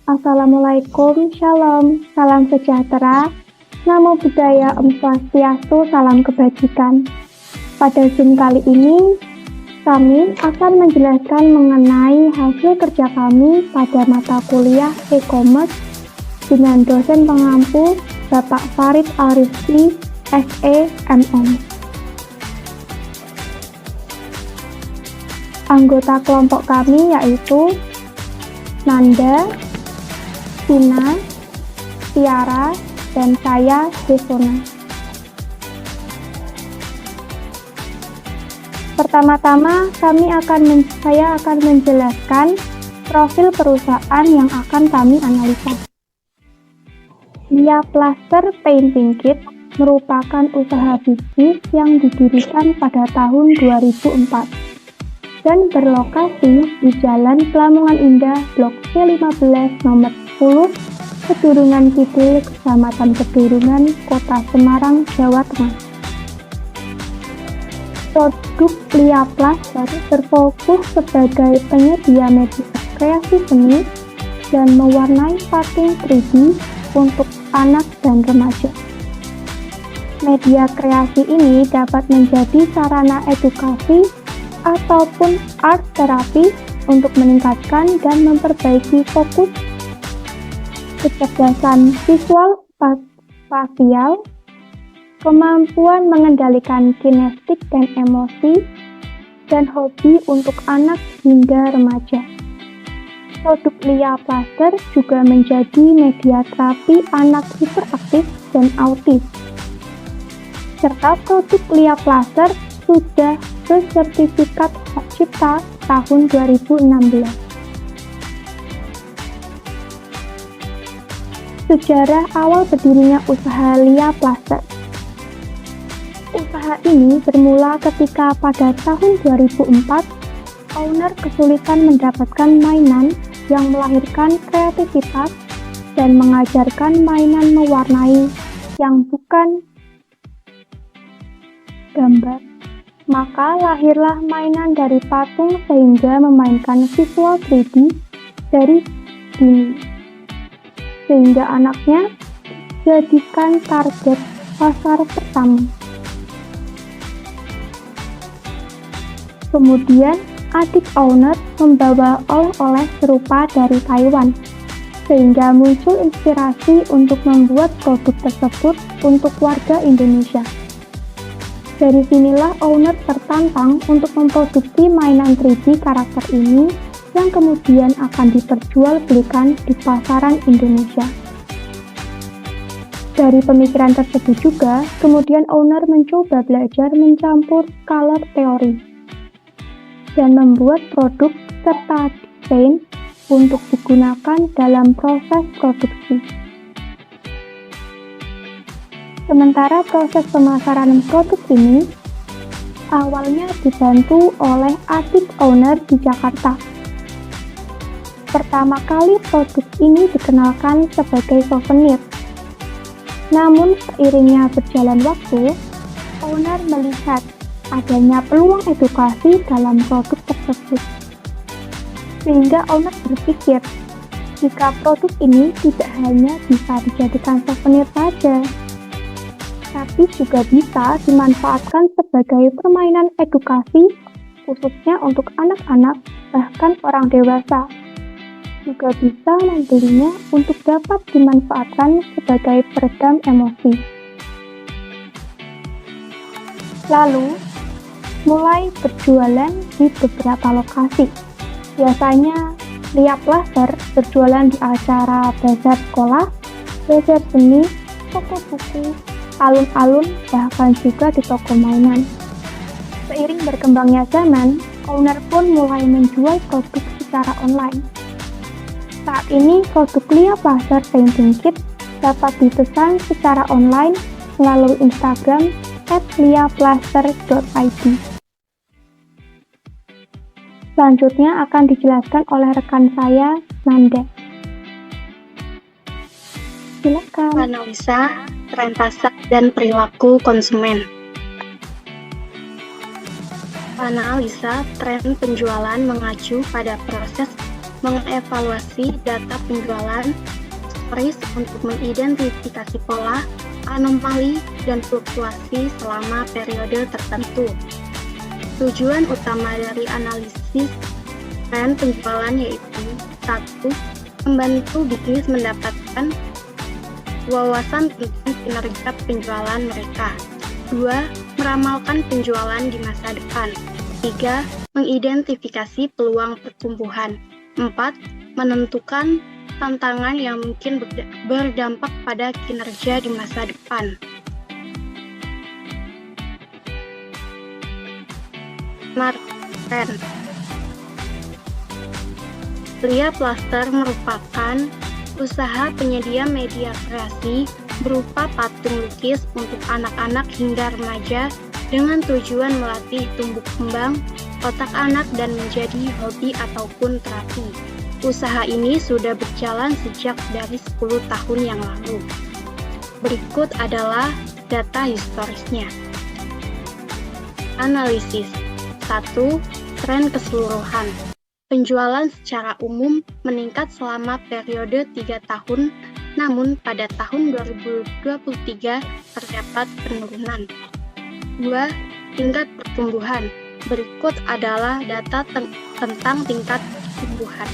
Assalamualaikum, Shalom, salam sejahtera, Namo Buddhaya, Om Swastiastu, salam kebajikan. Pada Zoom kali ini, kami akan menjelaskan mengenai hasil kerja kami pada mata kuliah e-commerce dengan dosen pengampu Bapak Farid Al-Rizki, SE, MM. Anggota kelompok kami yaitu Nanda, Tina, Tiara, dan saya, Desona. Pertama-tama, saya akan menjelaskan profil perusahaan yang akan kami analisa. Lia Plaster Painting Kit merupakan usaha bisnis yang didirikan pada tahun 2004 dan berlokasi di Jalan Pelamongan Indah, Blok C15, nomor 10, Kedurungan Kidul, Kecamatan Kedurungan, Kota Semarang, Jawa Tengah. Produk Lia Plaster berfokus sebagai penyedia media kreasi seni dan mewarnai patung 3D untuk anak dan remaja. Media kreasi ini dapat menjadi sarana edukasi ataupun art terapi untuk meningkatkan dan memperbaiki fokus, kecerdasan visual spasial, kemampuan mengendalikan kinestik dan emosi, dan hobi untuk anak hingga remaja. Produk Lia Plaster juga menjadi media terapi anak hiperaktif dan autis. Serta produk Lia Plaster sudah bersertifikat hak cipta tahun 2016. Sejarah awal berdirinya usaha Lia Plaster. Usaha ini bermula ketika pada tahun 2004, owner kesulitan mendapatkan mainan yang melahirkan kreativitas dan mengajarkan mainan mewarnai yang bukan gambar. Maka lahirlah mainan dari patung sehingga memainkan visual 3D dari dini. Sehingga anaknya jadikan target pasar pertama. Kemudian adik owner membawa oleh-oleh serupa dari Taiwan, sehingga muncul inspirasi untuk membuat produk tersebut untuk warga Indonesia. Dari sinilah owner tertantang untuk memproduksi mainan 3D karakter ini yang kemudian akan diperjualbelikan di pasaran Indonesia. Dari pemikiran tersebut juga, kemudian owner mencoba belajar mencampur color theory dan membuat produk serta desain untuk digunakan dalam proses produksi. Sementara proses pemasaran produk ini awalnya dibantu oleh adik owner di Jakarta. Pertama kali produk ini dikenalkan sebagai souvenir. Namun seiringnya berjalan waktu, owner melihat adanya peluang edukasi dalam produk tersebut. Sehingga owner berpikir, jika produk ini tidak hanya bisa dijadikan souvenir saja, tapi juga bisa dimanfaatkan sebagai permainan edukasi, khususnya untuk anak-anak, bahkan orang dewasa. Juga bisa membelinya untuk dapat dimanfaatkan sebagai peredam emosi. Lalu, mulai berjualan di beberapa lokasi. Biasanya, Lia Plaster berjualan di acara bazar sekolah, bazar seni, toko buku, alun-alun, bahkan juga di toko mainan. Seiring berkembangnya zaman, owner pun mulai menjual produk secara online. Saat ini, produk Lia Plaster Painting Kit dapat dipesan secara online melalui Instagram @liaplaster.id. Selanjutnya akan dijelaskan oleh rekan saya, Nanda. Silakan. Analisa tren pasar dan perilaku konsumen. Analisa tren penjualan mengacu pada proses mengevaluasi data penjualan, risk untuk mengidentifikasi pola, anomali, dan fluktuasi selama periode tertentu. Tujuan utama dari analisis tren penjualan yaitu 1. Membantu bisnis mendapatkan wawasan tentang kinerja penjualan mereka. 2. Meramalkan penjualan di masa depan. 3. Mengidentifikasi peluang pertumbuhan. 4. Menentukan tantangan yang mungkin berdampak pada kinerja di masa depan. Smart Trend. Lia Plaster merupakan usaha penyedia media kreasi berupa patung lukis untuk anak-anak hingga remaja dengan tujuan melatih tumbuh kembang otak anak dan menjadi hobi ataupun terapi. Usaha ini sudah berjalan sejak dari 10 tahun yang lalu. Berikut adalah data historisnya. Analisis. 1. Tren keseluruhan. Penjualan secara umum meningkat selama periode 3 tahun, namun pada tahun 2023 terdapat penurunan. 2. Tingkat pertumbuhan. Berikut adalah data tentang tingkat pertumbuhan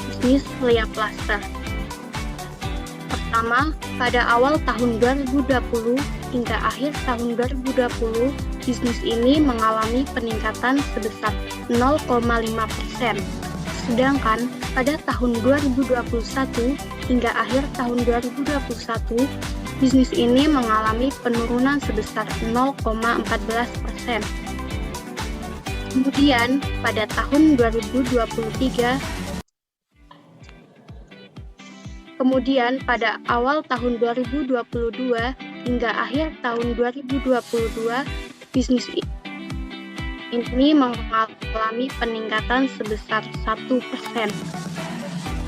bisnis Lia Plaster. Pertama, pada awal tahun 2020 hingga akhir tahun 2020, bisnis ini mengalami peningkatan sebesar 0,5%. Sedangkan pada tahun 2021 hingga akhir tahun 2021, bisnis ini mengalami penurunan sebesar 0,14%. Kemudian pada tahun 2023, pada awal tahun 2022 hingga akhir tahun 2022, bisnis ini mengalami peningkatan sebesar 1%.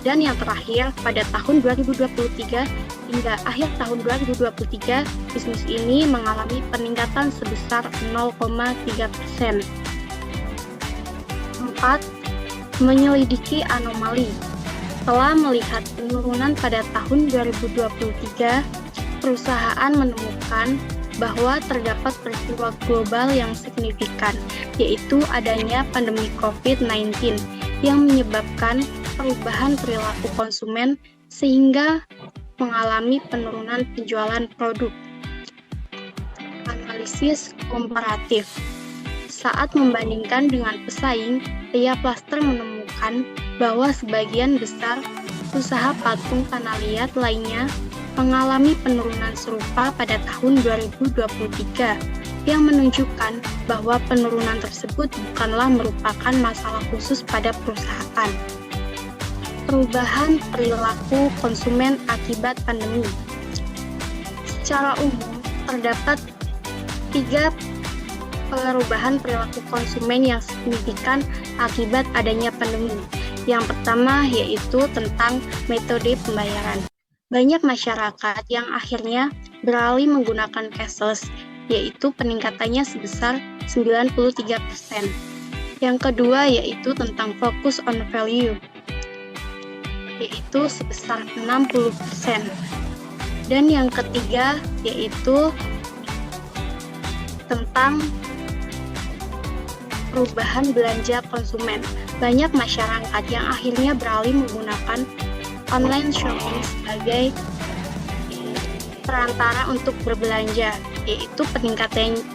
Dan yang terakhir, pada tahun 2023 hingga akhir tahun 2023, bisnis ini mengalami peningkatan sebesar 0,3%. 4. Menyelidiki anomali. Setelah melihat penurunan pada tahun 2023, perusahaan menemukan bahwa terdapat peristiwa global yang signifikan, yaitu adanya pandemi COVID-19 yang menyebabkan perubahan perilaku konsumen sehingga mengalami penurunan penjualan produk. Analisis komparatif. Saat membandingkan dengan pesaing, Lia Plaster menemukan bahwa sebagian besar usaha patung tanah liat lainnya mengalami penurunan serupa pada tahun 2023, yang menunjukkan bahwa penurunan tersebut bukanlah merupakan masalah khusus pada perusahaan. Perubahan perilaku konsumen akibat pandemi. Secara umum, terdapat 3 perubahan perilaku konsumen yang signifikan akibat adanya pandemi. Yang pertama yaitu tentang metode pembayaran. Banyak masyarakat yang akhirnya beralih menggunakan cashless, yaitu peningkatannya sebesar 93%. Yang kedua yaitu tentang focus on value, yaitu sebesar 60%. Dan yang ketiga yaitu tentang perubahan belanja konsumen. Banyak masyarakat yang akhirnya beralih menggunakan online shopping sebagai perantara untuk berbelanja, yaitu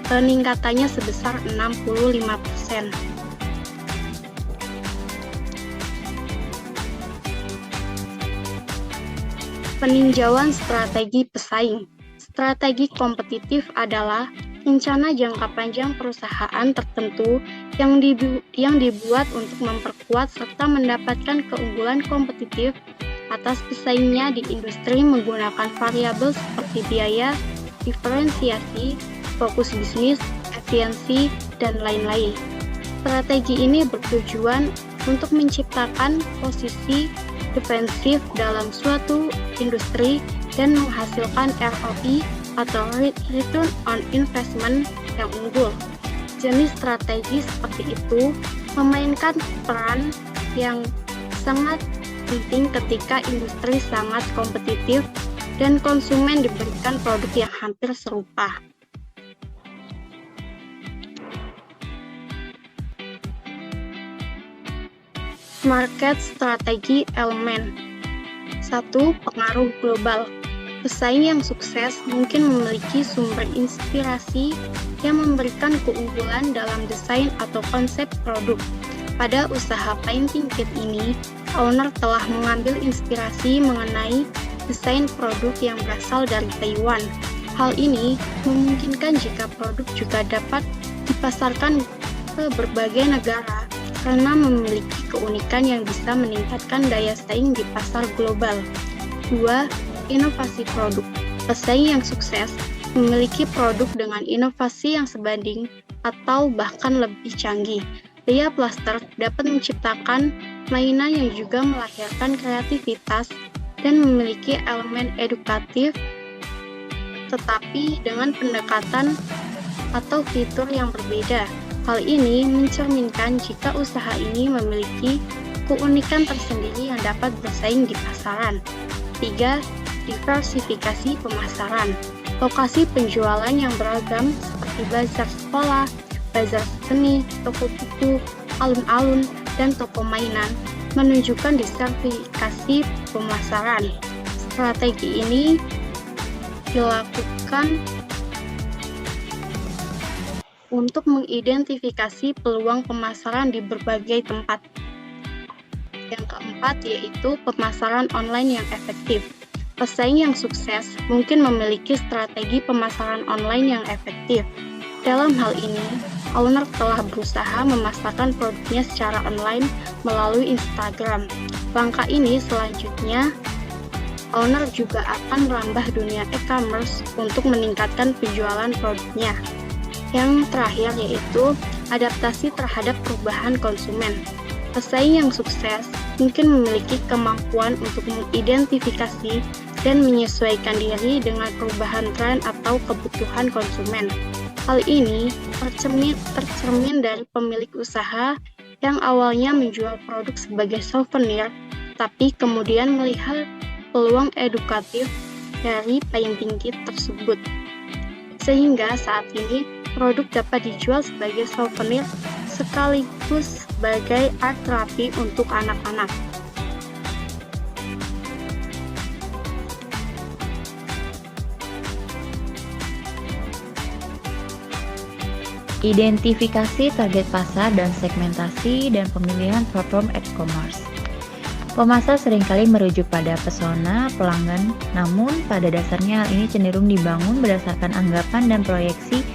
peningkatannya sebesar 65%. Peninjauan strategi pesaing. Strategi kompetitif adalah rencana jangka panjang perusahaan tertentu yang dibuat untuk memperkuat serta mendapatkan keunggulan kompetitif atas pesaingnya di industri menggunakan variabel seperti biaya, diferensiasi, fokus bisnis, efisiensi, dan lain-lain. Strategi ini bertujuan untuk menciptakan posisi defensif dalam suatu industri dan menghasilkan ROI atau Return on Investment yang unggul. Jenis strategi seperti itu memainkan peran yang sangat penting ketika industri sangat kompetitif dan konsumen diberikan produk yang hampir serupa. Market Strategy Elemen 1. Pengaruh global. Pesaing yang sukses mungkin memiliki sumber inspirasi yang memberikan keunggulan dalam desain atau konsep produk. Pada usaha painting kit ini, owner telah mengambil inspirasi mengenai desain produk yang berasal dari Taiwan. Hal ini memungkinkan jika produk juga dapat dipasarkan ke berbagai negara karena memiliki keunikan yang bisa meningkatkan daya saing di pasar global. 2. Inovasi produk. Pesaing yang sukses memiliki produk dengan inovasi yang sebanding atau bahkan lebih canggih. Lia Plaster dapat menciptakan mainan yang juga melahirkan kreativitas dan memiliki elemen edukatif, tetapi dengan pendekatan atau fitur yang berbeda. Hal ini mencerminkan jika usaha ini memiliki keunikan tersendiri yang dapat bersaing di pasaran. 3. Diversifikasi pemasaran. Lokasi penjualan yang beragam seperti bazar sekolah, bazar seni, toko buku, alun-alun, dan toko mainan menunjukkan diversifikasi pemasaran. Strategi ini dilakukan untuk mengidentifikasi peluang pemasaran di berbagai tempat. Yang keempat yaitu pemasaran online yang efektif. Pesaing yang sukses mungkin memiliki strategi pemasaran online yang efektif. Dalam hal ini, owner telah berusaha memasarkan produknya secara online melalui Instagram. Langkah ini selanjutnya, owner juga akan merambah dunia e-commerce untuk meningkatkan penjualan produknya. Yang terakhir yaitu adaptasi terhadap perubahan konsumen. Pesaing yang sukses mungkin memiliki kemampuan untuk mengidentifikasi dan menyesuaikan diri dengan perubahan tren atau kebutuhan konsumen. Hal ini tercermin dari pemilik usaha yang awalnya menjual produk sebagai souvenir, tapi kemudian melihat peluang edukatif dari painting kit tersebut. Sehingga saat ini produk dapat dijual sebagai souvenir sekaligus sebagai art terapi untuk anak-anak. Identifikasi target pasar dan segmentasi dan pemilihan platform e-commerce. Pemasar seringkali merujuk pada pesona pelanggan, namun pada dasarnya hal ini cenderung dibangun berdasarkan anggapan dan proyeksi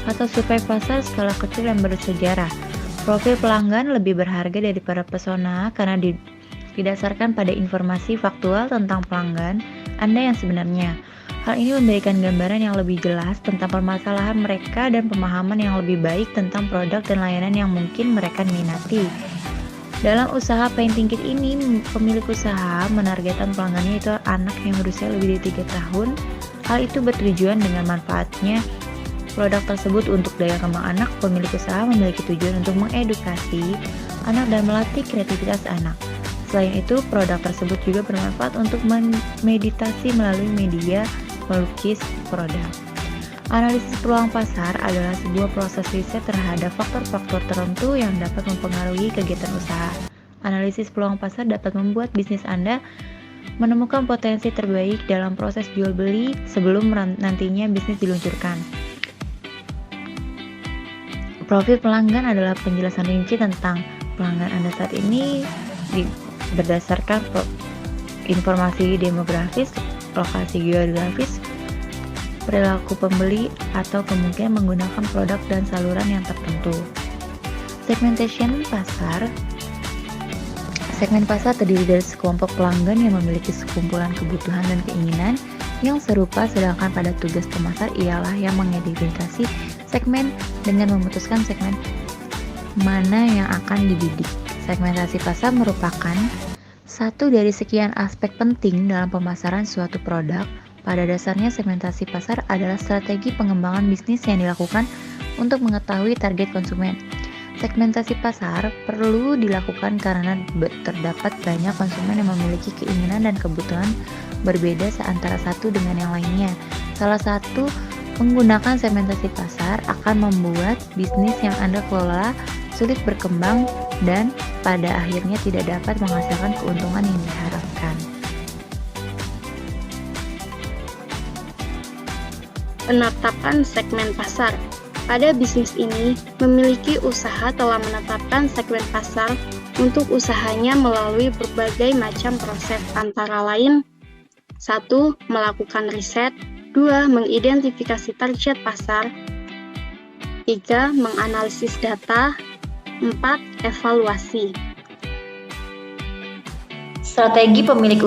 atau survei pasar skala kecil yang bersejarah. Profil pelanggan lebih berharga daripada pesona karena didasarkan pada informasi faktual tentang pelanggan Anda yang sebenarnya. Hal ini memberikan gambaran yang lebih jelas tentang permasalahan mereka dan pemahaman yang lebih baik tentang produk dan layanan yang mungkin mereka minati. Dalam usaha painting kit ini, pemilik usaha menargetkan pelanggannya itu anak yang berusia lebih dari 3 tahun. Hal itu bertujuan dengan manfaatnya produk tersebut untuk daya kembang anak. Pemilik usaha memiliki tujuan untuk mengedukasi anak dan melatih kreativitas anak. Selain itu, produk tersebut juga bermanfaat untuk meditasi melalui media melukis produk. Analisis peluang pasar adalah sebuah proses riset terhadap faktor-faktor tertentu yang dapat mempengaruhi kegiatan usaha. Analisis peluang pasar dapat membuat bisnis Anda menemukan potensi terbaik dalam proses jual beli sebelum nantinya bisnis diluncurkan. Profil pelanggan adalah penjelasan rinci tentang pelanggan Anda saat ini berdasarkan informasi demografis, lokasi geografis, perilaku pembeli, atau kemungkinan menggunakan produk dan saluran yang tertentu. Segmentation pasar. Segmen pasar terdiri dari sekelompok pelanggan yang memiliki sekumpulan kebutuhan dan keinginan yang serupa, sedangkan pada tugas pemasar ialah yang mengidentifikasi segmen dengan memutuskan segmen mana yang akan dibidik. Segmentasi pasar merupakan satu dari sekian aspek penting dalam pemasaran suatu produk. Pada dasarnya, segmentasi pasar adalah strategi pengembangan bisnis yang dilakukan untuk mengetahui target konsumen. Segmentasi pasar perlu dilakukan karena terdapat banyak konsumen yang memiliki keinginan dan kebutuhan berbeda antara satu dengan yang lainnya. Salah satu menggunakan segmentasi pasar akan membuat bisnis yang Anda kelola sulit berkembang dan pada akhirnya tidak dapat menghasilkan keuntungan yang diharapkan. Penetapan segmen pasar. Pada bisnis ini, memiliki usaha telah menetapkan segmen pasar untuk usahanya melalui berbagai macam proses antara lain 1. Melakukan riset 2. Mengidentifikasi target pasar 3. Menganalisis data 4. Evaluasi. Strategi pemilik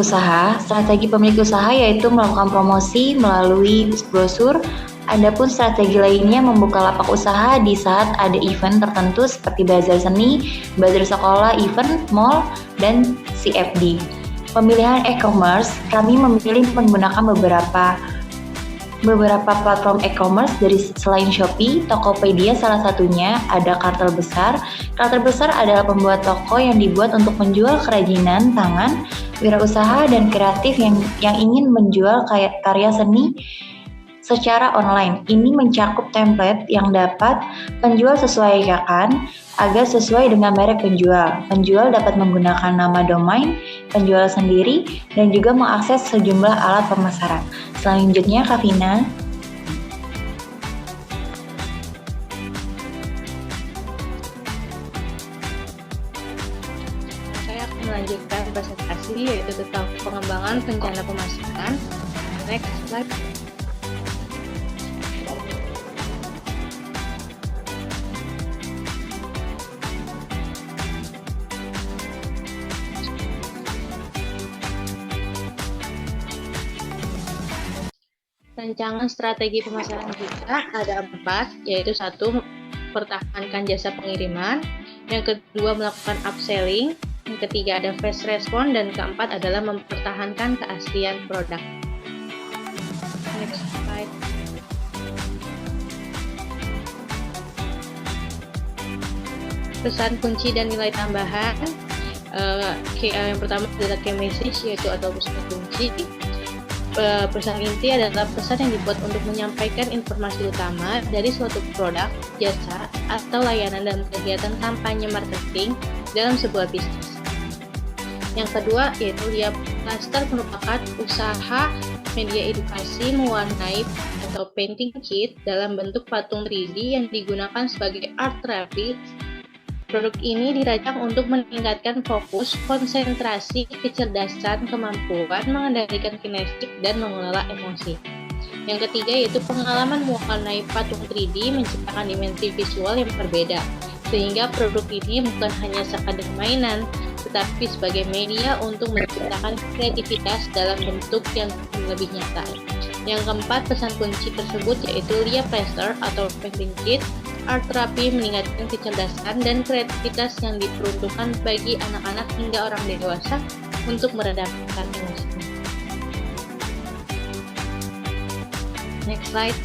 usaha yaitu melakukan promosi melalui brosur. Adapun strategi lainnya membuka lapak usaha di saat ada event tertentu seperti bazar seni, bazar sekolah, event, mall, dan CFD. Pemilihan e-commerce, kami memilih menggunakan beberapa platform e-commerce dari selain Shopee, Tokopedia salah satunya, ada Kartel Besar. Kartel Besar adalah pembuat toko yang dibuat untuk menjual kerajinan tangan, wirausaha dan kreatif yang ingin menjual karya seni secara online. Ini mencakup template yang dapat penjual sesuaikan agar sesuai dengan merek penjual. Penjual dapat menggunakan nama domain penjual sendiri dan juga mengakses sejumlah alat pemasaran. Selanjutnya, Kavina. Saya akan melanjutkan presentasi yaitu tentang pengembangan rencana pemasaran. Next slide. Rancangan strategi pemasaran kita ada 4, yaitu 1. Pertahankan jasa pengiriman, yang kedua melakukan upselling, yang ketiga ada fast response, dan keempat adalah mempertahankan keaslian produk. Next slide. Pesan kunci dan nilai tambahan. Yang pertama adalah key message, yaitu atau pesan kunci. Pesan inti adalah pesan yang dibuat untuk menyampaikan informasi utama dari suatu produk, jasa, atau layanan dalam kegiatan kampanye marketing dalam sebuah bisnis. Yang kedua yaitu Lia Plaster merupakan usaha media edukasi mewarnai atau painting kit dalam bentuk patung 3D yang digunakan sebagai art therapy. Produk ini dirancang untuk meningkatkan fokus, konsentrasi, kecerdasan, kemampuan mengendalikan kinestetik, dan mengelola emosi. Yang ketiga yaitu pengalaman mewarnai patung 3D menciptakan dimensi visual yang berbeda, sehingga produk ini bukan hanya sekadar mainan, tetapi sebagai media untuk menciptakan kreativitas dalam bentuk yang lebih nyata. Yang keempat, pesan kunci tersebut yaitu Lia Plaster atau painting kit. Art therapy meningkatkan kecerdasan dan kreativitas yang diperuntukkan bagi anak-anak hingga orang dewasa untuk meredamkan emosi. Next slide.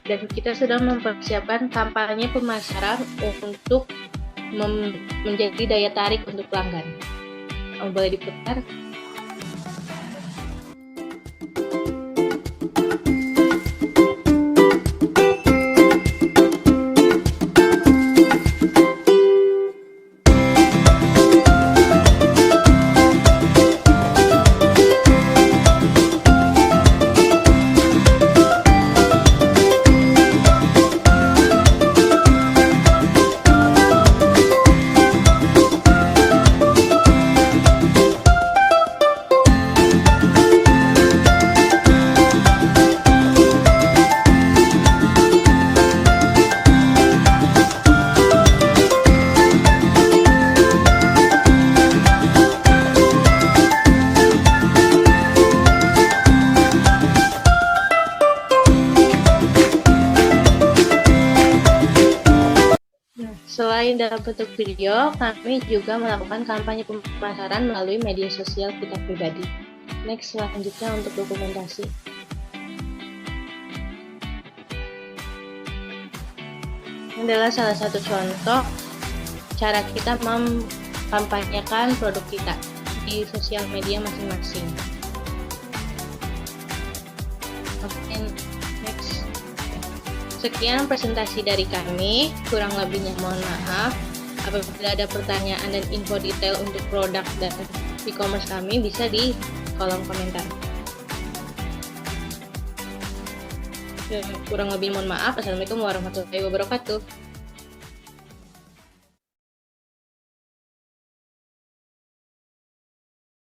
Dan kita sudah mempersiapkan kampanye pemasaran untuk menjadi daya tarik untuk pelanggan. Boleh diputar. Selain dalam bentuk video, kami juga melakukan kampanye pemasaran melalui media sosial kita pribadi. Next, selanjutnya untuk dokumentasi. Ini adalah salah satu contoh cara kita memkampanyekan produk kita di sosial media masing-masing. Oke, next. Sekian presentasi dari kami, kurang lebihnya mohon maaf. Apabila ada pertanyaan dan info detail untuk produk dan e-commerce kami, bisa di kolom komentar. Kurang lebih mohon maaf. Assalamualaikum warahmatullahi wabarakatuh.